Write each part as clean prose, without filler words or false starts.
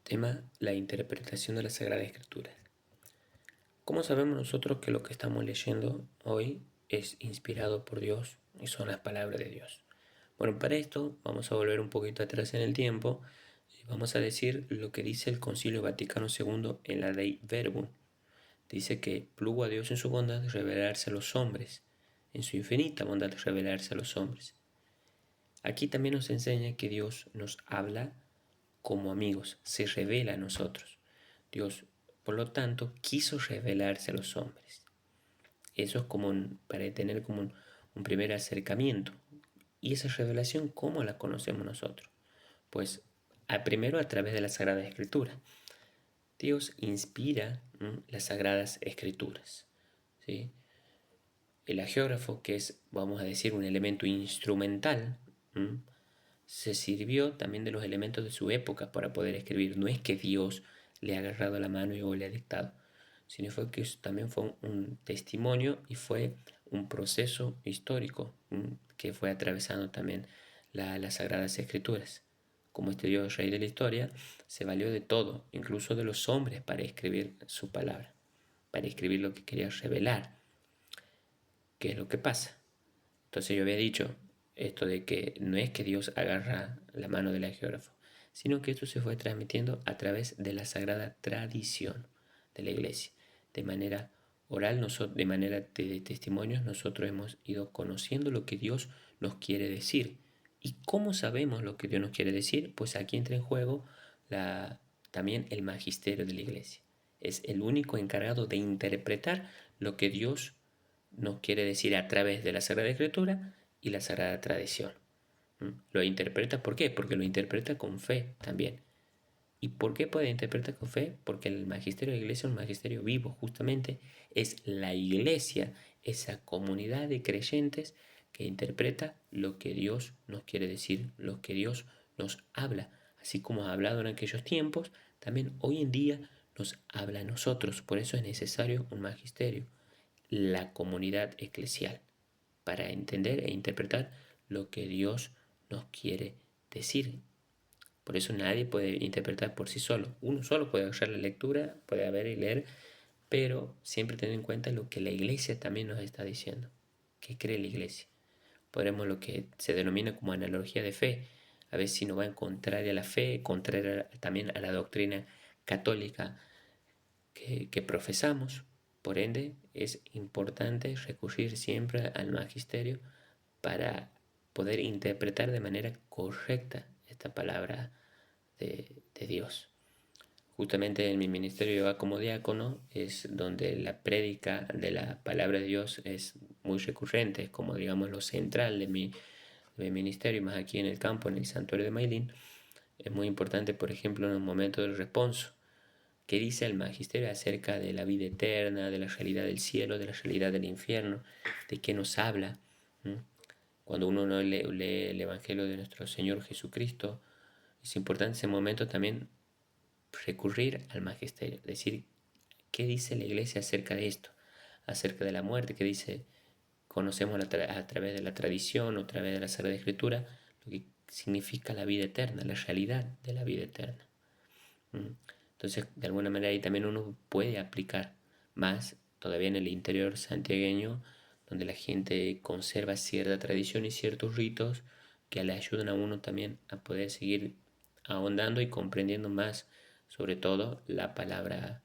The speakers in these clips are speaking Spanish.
Tema: la interpretación de la Sagrada Escritura. ¿Cómo sabemos nosotros que lo que estamos leyendo hoy es inspirado por Dios y son las palabras de Dios? Bueno, para esto vamos a volver un poquito atrás en el tiempo y vamos a decir lo que dice el Concilio Vaticano II en la Dei Verbum. Dice que plugo a Dios en su bondad revelarse a los hombres, en su infinita bondad revelarse a los hombres. Aquí también nos enseña que Dios nos habla como amigos, se revela a nosotros. Dios, por lo tanto, quiso revelarse a los hombres. Eso es para tener como un primer acercamiento. ¿Y esa revelación cómo la conocemos nosotros? Pues primero a través de la Sagrada Escritura. Dios inspira las Sagradas Escrituras, ¿sí? El agiógrafo, que es, vamos a decir, un elemento instrumental, se sirvió también de los elementos de su época para poder escribir. No es que Dios le ha agarrado la mano y le ha dictado, sino que también fue un testimonio y fue un proceso histórico que fue atravesando también las Sagradas Escrituras. Como este Dios rey de la historia, se valió de todo, incluso de los hombres, para escribir su palabra, para escribir lo que quería revelar. ¿Qué es lo que pasa? Entonces yo había dicho esto de que no es que Dios agarra la mano del geógrafo, sino que esto se fue transmitiendo a través de la sagrada tradición de la iglesia. De manera oral, de manera de testimonios, nosotros hemos ido conociendo lo que Dios nos quiere decir. ¿Y cómo sabemos lo que Dios nos quiere decir? Pues aquí entra en juego también el magisterio de la iglesia. Es el único encargado de interpretar lo que Dios nos quiere decir a través de la Sagrada Escritura y la Sagrada Tradición. Lo interpreta, ¿por qué? Porque lo interpreta con fe también. ¿Y por qué puede interpretar con fe? Porque el magisterio de la iglesia es un magisterio vivo, justamente es la iglesia, esa comunidad de creyentes que interpreta lo que Dios nos quiere decir, lo que Dios nos habla. Así como ha hablado en aquellos tiempos, también hoy en día nos habla a nosotros. Por eso es necesario un magisterio, la comunidad eclesial, para entender e interpretar lo que Dios nos quiere decir. Por eso nadie puede interpretar por sí solo. Uno solo puede agarrar la lectura, puede ver y leer, pero siempre tener en cuenta lo que la iglesia también nos está diciendo. ¿Qué cree la iglesia? Podremos lo que se denomina como analogía de fe. A ver si no va en contraria a la fe, contraria también a la doctrina católica que profesamos. Por ende, es importante recurrir siempre al magisterio para poder interpretar de manera correcta esta palabra de Dios. Justamente en mi ministerio yo como diácono es donde la prédica de la palabra de Dios es muy recurrente, es como digamos lo central de mi ministerio, más aquí en el campo, en el santuario de Mailín. Es muy importante, por ejemplo, en el momento del responso, que dice el magisterio acerca de la vida eterna, de la realidad del cielo, de la realidad del infierno, de qué nos habla. Cuando uno no lee el Evangelio de nuestro Señor Jesucristo, es importante en ese momento también recurrir al magisterio, decir qué dice la iglesia acerca de esto, acerca de la muerte, que dice, conocemos a través de la tradición o a través de la Sagrada Escritura, lo que significa la vida eterna, la realidad de la vida eterna. Entonces, de alguna manera ahí también uno puede aplicar más todavía en el interior santiagueño, donde la gente conserva cierta tradición y ciertos ritos que le ayudan a uno también a poder seguir ahondando y comprendiendo más, sobre todo la palabra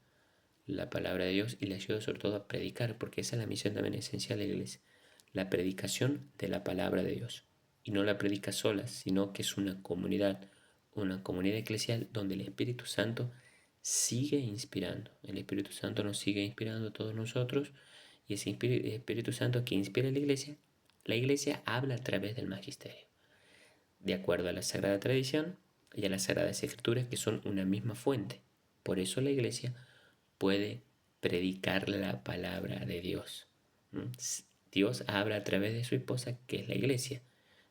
de Dios, y le ayuda sobre todo a predicar, porque esa es la misión también esencial de la iglesia, la predicación de la palabra de Dios. Y no la predica sola, sino que es una comunidad eclesial donde el Espíritu Santo sigue inspirando. El Espíritu Santo nos sigue inspirando a todos nosotros, y ese Espíritu Santo que inspira a la iglesia habla a través del magisterio, de acuerdo a la Sagrada Tradición y a las Sagradas Escrituras, que son una misma fuente. Por eso la iglesia puede predicar la palabra de Dios. Dios habla a través de su esposa, que es la iglesia,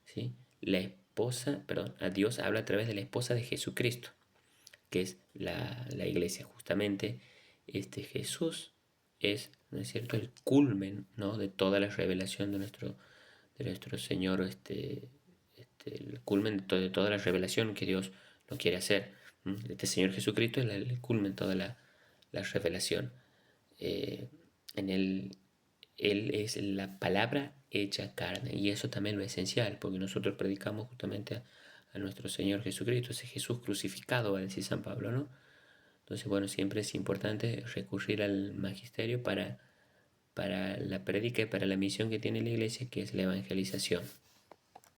¿sí? A Dios habla a través de la esposa de Jesucristo, que es la iglesia. Justamente Jesús es, ¿no es cierto?, el culmen, ¿no?, de toda la revelación de nuestro Señor, el culmen de toda la revelación que Dios lo quiere hacer. Este Señor Jesucristo es el culmen, toda la revelación. En Él es la palabra hecha carne, y eso también es lo esencial, porque nosotros predicamos justamente a nuestro Señor Jesucristo, ese Jesús crucificado, va a decir San Pablo, ¿no? Entonces, bueno, siempre es importante recurrir al magisterio para la prédica y para la misión que tiene la iglesia, que es la evangelización.